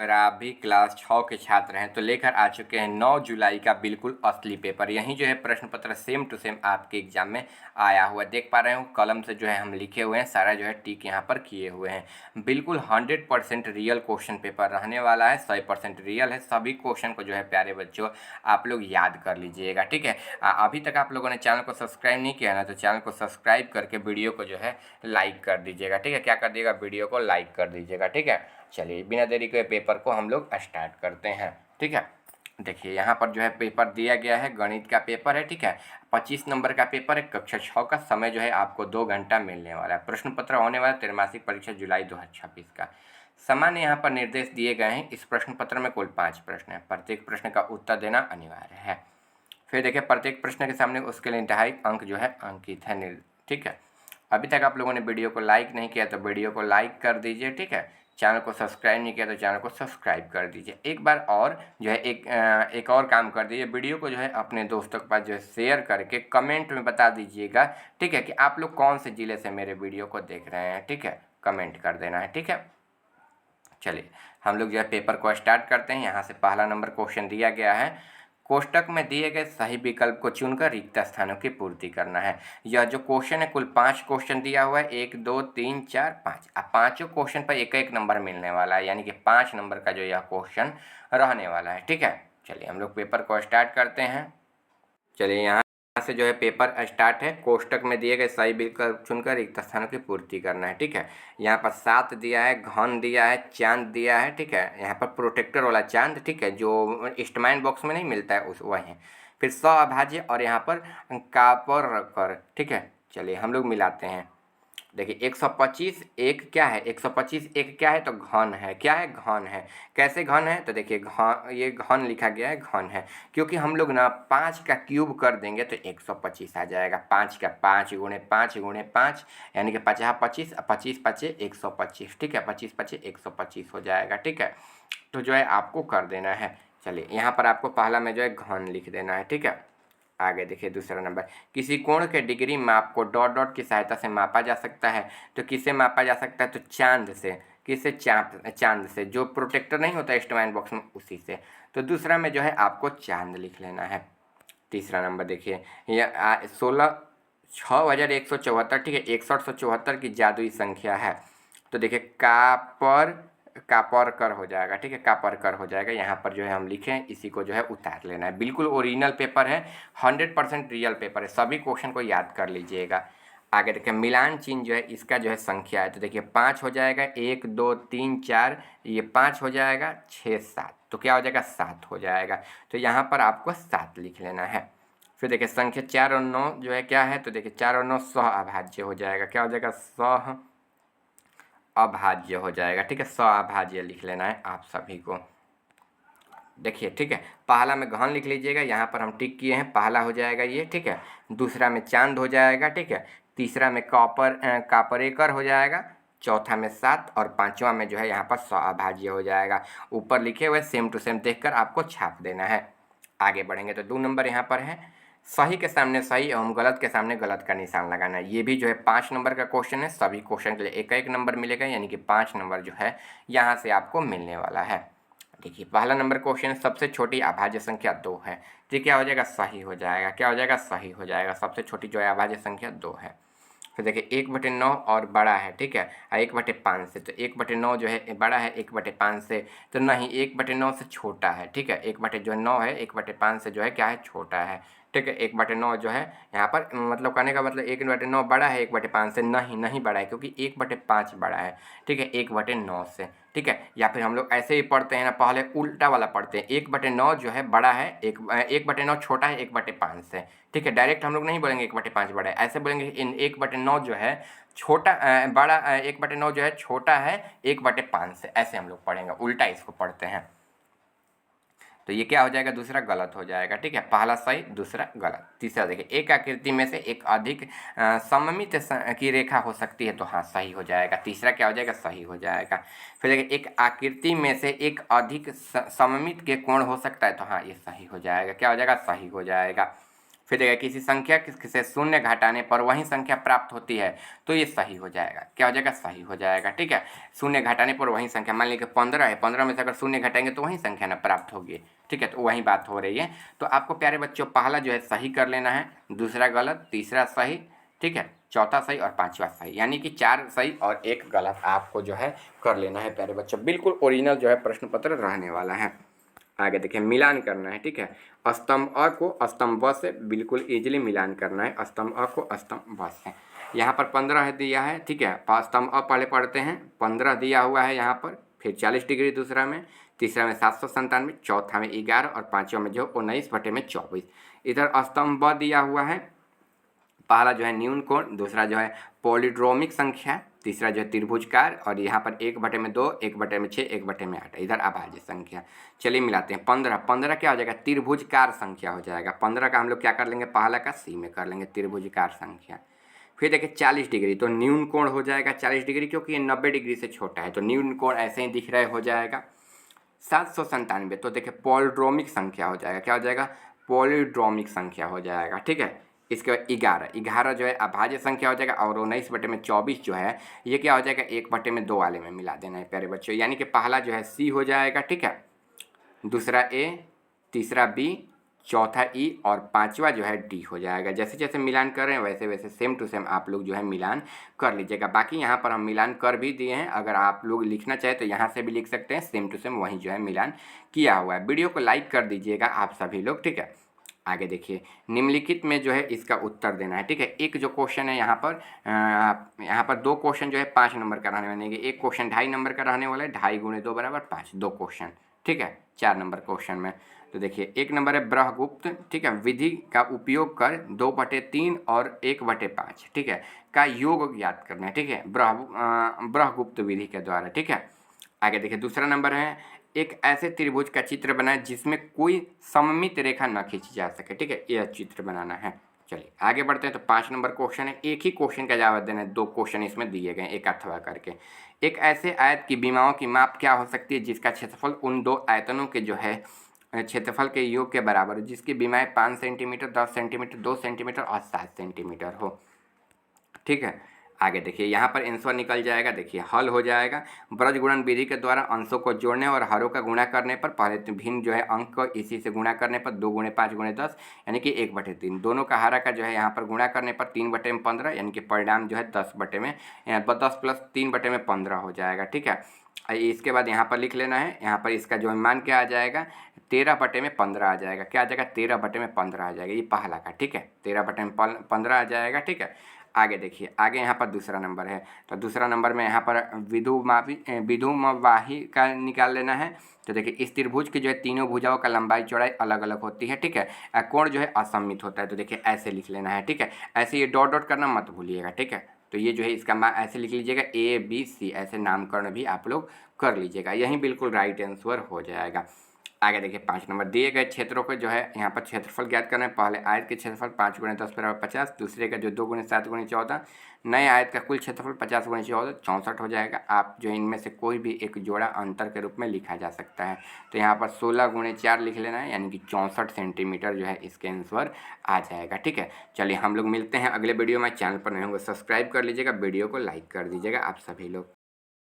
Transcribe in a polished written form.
अगर आप भी क्लास 6 के छात्र हैं तो लेकर आ चुके हैं 9 जुलाई का बिल्कुल असली पेपर। यही जो है प्रश्न पत्र सेम टू सेम आपके एग्जाम में आया हुआ देख पा रहे हो। कलम से जो है हम लिखे हुए हैं, सारा जो है टिक यहाँ पर किए हुए हैं। बिल्कुल 100% रियल क्वेश्चन पेपर रहने वाला है, 100% रियल है। सभी क्वेश्चन को जो है प्यारे बच्चों आप लोग याद कर लीजिएगा, ठीक है। अभी तक आप लोगों ने चैनल को सब्सक्राइब नहीं किया ना, तो चैनल को सब्सक्राइब करके वीडियो को जो है लाइक कर दीजिएगा, ठीक है। क्या कर दीजिएगा, वीडियो को लाइक कर दीजिएगा, ठीक है। चलिए बिना देरी के पेपर को हम लोग स्टार्ट करते हैं, ठीक है। देखिए यहाँ पर जो है पेपर दिया गया है, गणित का पेपर है, ठीक है। 25 नंबर का पेपर है, कक्षा 6 का। समय जो है आपको 2 घंटा मिलने वाला है। प्रश्न पत्र होने वाला त्रैमासिक परीक्षा जुलाई 2026 का। सामान्य यहाँ पर निर्देश दिए गए हैं। इस प्रश्न पत्र में कुल 5 प्रश्न है। प्रत्येक प्रश्न का उत्तर देना अनिवार्य है। फिर देखिए प्रत्येक प्रश्न के सामने उसके लिए 2.5 अंक जो है अंकित है, ठीक है। अभी तक आप लोगों ने वीडियो को लाइक नहीं किया तो वीडियो को लाइक कर दीजिए, ठीक है। चैनल को सब्सक्राइब नहीं किया तो चैनल को सब्सक्राइब कर दीजिए। एक बार और जो है एक और काम कर दीजिए, वीडियो को जो है अपने दोस्तों के पास जो है शेयर करके कमेंट में बता दीजिएगा, ठीक है, कि आप लोग कौन से ज़िले से मेरे वीडियो को देख रहे हैं, ठीक है। कमेंट कर देना है, ठीक है। चलिए हम लोग जो है पेपर को स्टार्ट करते हैं। यहाँ से पहला नंबर क्वेश्चन दिया गया है। कोष्टक में दिए गए सही विकल्प को चुनकर रिक्त स्थानों की पूर्ति करना है। यह जो क्वेश्चन है कुल 5 क्वेश्चन दिया हुआ है, 1 2 3 4 5। अब पाँचों क्वेश्चन पर एक एक नंबर मिलने वाला है, यानी कि 5 नंबर का जो यह क्वेश्चन रहने वाला है, ठीक है। चलिए हम लोग पेपर को स्टार्ट करते हैं। चलिए यहाँ से जो है पेपर स्टार्ट है। कोष्टक में दिए गए सही विकल्प चुनकर रिक्त स्थानों की पूर्ति करना है, ठीक है। यहाँ पर 7 दिया है, घन दिया है, चांद दिया है, ठीक है। यहाँ पर प्रोटेक्टर वाला चांद, ठीक है, जो स्टमाइन बॉक्स में नहीं मिलता है उस वही। फिर अभाज्य और यहाँ पर कापर कर, ठीक है। चलिए हम लोग मिलाते हैं। देखिए 125 एक क्या है, 125 एक क्या है, तो घन है। क्या है, घन है। कैसे घन है, तो देखिए घन, ये घन लिखा गया है, घन है क्योंकि हम लोग ना 5 का क्यूब कर देंगे तो 125 आ जाएगा। 5 का 5 गुणे 5 गुणे 5 यानी कि 50 25, 25 पचे 125, ठीक है। 25 पचे 125 हो जाएगा, ठीक है। तो जो है आपको कर देना है। चलिए यहाँ पर आपको पहला में जो है घन लिख देना है, ठीक है। आगे देखिए दूसरा नंबर, किसी कोण के डिग्री माप को डॉट डॉट की सहायता से मापा जा सकता है। तो किससे मापा जा सकता है, तो चांद से। किससे, चांद से। जो प्रोटेक्टर नहीं होता स्टमाइन बॉक्स में, उसी से। तो दूसरा में जो है आपको चांद लिख लेना है। तीसरा नंबर देखिए, यह 6174, ठीक है, 6174 की जादुई संख्या है। तो देखिए कापर कर हो जाएगा, ठीक है। कापर कर हो जाएगा। यहाँ पर जो है हम लिखें, इसी को जो है उतार लेना है। बिल्कुल ओरिजिनल पेपर है, 100% रियल पेपर है। सभी क्वेश्चन को याद कर लीजिएगा। आगे देखिए मिलान चिन्ह जो है इसका जो है संख्या है। तो देखिए 5 हो जाएगा, 1 2 3 4, ये 5 हो जाएगा, 6 7, तो क्या हो जाएगा, 7 हो जाएगा। तो यहाँ पर आपको 7 लिख लेना है। फिर देखिए संख्या 4 और 9 जो है क्या है, तो देखिए 4 और 9 सह अभाज्य हो जाएगा। क्या हो जाएगा, सह अभाज्य हो जाएगा, ठीक है। सह अभाज्य लिख लेना है आप सभी को। देखिए ठीक है, पहला में घन लिख लीजिएगा, यहाँ पर हम टिक किए हैं, पहला हो जाएगा ये, ठीक है। दूसरा में चांद हो जाएगा, ठीक है। तीसरा में कापरेकर हो जाएगा। चौथा में 7 और पांचवा में जो है यहाँ पर सह अभाज्य हो जाएगा। ऊपर लिखे हुए सेम टू सेम देखकर आपको छाप देना है। आगे बढ़ेंगे तो 2 नंबर यहाँ पर है, सही के सामने सही एवं गलत के सामने गलत का निशान लगाना है। ये भी जो है 5 नंबर का क्वेश्चन है। सभी क्वेश्चन के लिए एक एक नंबर मिलेगा, यानी कि 5 नंबर जो है यहाँ से आपको मिलने वाला है। देखिए पहला नंबर क्वेश्चन, सबसे छोटी अभाज्य संख्या 2 है। तो क्या हो जाएगा, सही हो जाएगा। क्या हो जाएगा, सही हो जाएगा। सबसे छोटी जो है अभाज्य संख्या 2 है। फिर देखिए 1/9 और बड़ा है, ठीक है, 1/5 से। तो 1/9 जो है बड़ा है 1/5 से, तो नहीं 1/9 से छोटा है, ठीक है। 1/9 है 1/5 से जो है क्या है, छोटा है, ठीक है। 1/9 जो है यहाँ पर मतलब कहने का मतलब 1/9 बड़ा है 1/5 से, नहीं बड़ा है, क्योंकि 1/5 बड़ा है, ठीक है, 1/9 से, ठीक है। या फिर हम लोग ऐसे ही पढ़ते हैं ना, पहले उल्टा वाला पढ़ते हैं। 1/9 जो है बड़ा है, 1/9 छोटा है 1/5 से, ठीक है। डायरेक्ट हम लोग नहीं बोलेंगे 1/5 बड़ा है, ऐसे बोलेंगे इन 1/9 जो है छोटा बड़ा 1/9 जो है छोटा है 1/5 से, ऐसे हम लोग पढ़ेंगे, उल्टा इसको पढ़ते हैं। तो ये क्या हो जाएगा, दूसरा गलत हो जाएगा, ठीक है। पहला सही, दूसरा गलत। तीसरा देखिए, एक आकृति में से एक अधिक सममित की रेखा हो सकती है, तो हाँ सही हो जाएगा। तीसरा क्या हो जाएगा, सही हो जाएगा। फिर देखिए, एक आकृति में से एक अधिक सममित के कोण हो सकता है, तो हाँ ये सही हो जाएगा। क्या हो जाएगा, सही हो जाएगा। फिर देखिए किसी संख्या से शून्य घटाने पर वही संख्या प्राप्त होती है, तो ये सही हो जाएगा। क्या हो जाएगा? सही हो जाएगा। ठीक है, शून्य घटाने पर वही संख्या, मान लीजिए 15 है, 15 में से अगर शून्य घटाएंगे तो वही संख्या ना प्राप्त होगी। ठीक है, तो वही बात हो रही है। तो आपको प्यारे बच्चों पहला जो है सही कर लेना है, दूसरा गलत, तीसरा सही, ठीक है, चौथा सही और पांचवा सही, यानी कि 4 सही और 1 गलत आपको जो है कर लेना है प्यारे बच्चों। बिल्कुल ओरिजिनल जो है प्रश्न पत्र रहने वाला है। आगे देखिए मिलान करना है। ठीक है, स्तंभ अ को स्तंभ ब से बिल्कुल इजीली मिलान करना है, स्तंभ अ को स्तंभ ब से। यहाँ पर 15 दिया है। ठीक है, स्तंभ अ पहले पढ़ते हैं। 15 दिया हुआ है यहाँ पर, फिर 40 डिग्री दूसरा में, तीसरा में 797, चौथा में 11 और पाँचवा में जो 19/24। इधर स्तंभ ब दिया हुआ है, पहला जो है न्यून कोण, दूसरा जो है पॉलीड्रोमिक संख्या, तीसरा जो है त्रिभुजकार, और यहाँ पर 1/2, 1/6, 1/8। इधर अभाज्य संख्या। चलिए मिलाते हैं। 15 15 क्या हो जाएगा? त्रिभुजकार संख्या हो जाएगा। 15 का हम लोग क्या कर लेंगे? पहला का सी में कर लेंगे, त्रिभुजकार संख्या। फिर देखिए 40 डिग्री, तो न्यून कोण हो जाएगा 40 डिग्री, क्योंकि ये 90 डिग्री से छोटा है, तो न्यून कोण ऐसे ही दिख रहा हो जाएगा। 797, तो देखिए पॉलीड्रोमिक संख्या हो जाएगा। क्या हो जाएगा? पॉलीड्रोमिक संख्या हो जाएगा। ठीक है, इसके बाद 11 जो है अभाज्य संख्या हो जाएगा, और 19/24 जो है ये क्या हो जाएगा? 1/2 वाले में मिला देना है प्यारे बच्चों, यानी कि पहला जो है सी हो जाएगा। ठीक है, दूसरा ए, तीसरा बी, चौथा ई और पांचवा जो है डी हो जाएगा। जैसे जैसे मिलान कर रहे हैं वैसे वैसे सेम टू सेम आप लोग जो है मिलान कर लीजिएगा। बाकी यहाँ पर हम मिलान कर भी दिए हैं, अगर आप लोग लिखना चाहें तो यहाँ से भी लिख सकते हैं, सेम टू सेम वहीं जो है मिलान किया हुआ है। वीडियो को लाइक कर दीजिएगा आप सभी लोग। ठीक है, आगे देखिए निम्नलिखित में जो है इसका उत्तर देना है। ठीक है, एक जो क्वेश्चन है यहाँ पर 2 क्वेश्चन जो है 5 नंबर का रहने वाले हैं। एक क्वेश्चन 2.5 नंबर का रहने वाला है, 2.5 × 2 = 5, 2 क्वेश्चन। ठीक है, 4 नंबर क्वेश्चन में। तो देखिए 1 नंबर है ब्रह्मगुप्त, ठीक है, विधि का उपयोग कर 2/3 और 1/5, ठीक है, का योग ज्ञात करना है। ठीक है, ब्रह्मगुप्त विधि के द्वारा। ठीक है, आगे देखिए दूसरा नंबर है, एक ऐसे त्रिभुज का चित्र बनाएं जिसमें कोई सममित रेखा न खींची जा सके। ठीक है, यह चित्र बनाना है। चलिए आगे बढ़ते हैं। तो 5 नंबर क्वेश्चन है, एक ही क्वेश्चन का जवाब देना है। 2 क्वेश्चन इसमें दिए गए एक अथवा करके। एक ऐसे आयत की विमाओं की माप क्या हो सकती है जिसका क्षेत्रफल उन 2 आयतनों के जो है क्षेत्रफल के योग के बराबर हो, जिसकी विमाएं 5 सेंटीमीटर, 10 सेंटीमीटर, 2 सेंटीमीटर और 7 सेंटीमीटर हो। ठीक है, आगे देखिए यहाँ पर आंसर निकल जाएगा। देखिए हल हो जाएगा, ब्रज गुणन विधि के द्वारा अंशों को जोड़ने और हरों का गुणा करने पर, पहले तो भिन्न जो है अंक को इसी से गुणा करने पर 2 × 5 × 10 यानी कि 1/3, दोनों का हारा का जो है यहाँ पर गुणा करने पर 3/15 यानी कि परिणाम जो है 10 + 3/15 हो जाएगा। ठीक है, इसके बाद यहाँ पर लिख लेना है, यहाँ पर इसका जो मान क्या आ जाएगा? 13/15 आ जाएगा। क्या आ जाएगा? 13/15 आ जाएगा, ये पहला का। ठीक है, 13/15 आ जाएगा। ठीक है, आगे देखिए, आगे यहाँ पर दूसरा नंबर है। तो दूसरा नंबर में यहाँ पर विधुमवाही का निकाल लेना है। तो देखिए इस त्रिभुज की जो है तीनों भुजाओं का लंबाई चौड़ाई अलग अलग होती है। ठीक है, कोण जो है असममित होता है। तो देखिए ऐसे लिख लेना है। ठीक है, ऐसे ये डॉट डॉट करना मत भूलिएगा। ठीक है, तो ये जो है इसका ऐसे लिख लीजिएगा, ABC, ऐसे नामकरण भी आप लोग कर लीजिएगा, यही बिल्कुल राइट आंसर हो जाएगा। आगे देखिए 5 नंबर, दिए गए क्षेत्रों को जो है यहाँ पर क्षेत्रफल ज्ञात करना है। पहले आयत के क्षेत्रफल 5 × 10 = 50, दूसरे का जो 2 × 7 × 14, नए आयत का कुल क्षेत्रफल 50 × 14 64 हो जाएगा। आप जो इनमें से कोई भी एक जोड़ा अंतर के रूप में लिखा जा सकता है। तो यहाँ पर 16 × 4 लिख लेना है, यानी कि 64 सेंटीमीटर जो है इसके आंसर आ जाएगा। ठीक है, चलिए हम लोग मिलते हैं अगले वीडियो में। चैनल पर नए होंगे सब्सक्राइब कर लीजिएगा, वीडियो को लाइक कर दीजिएगा आप सभी लोग।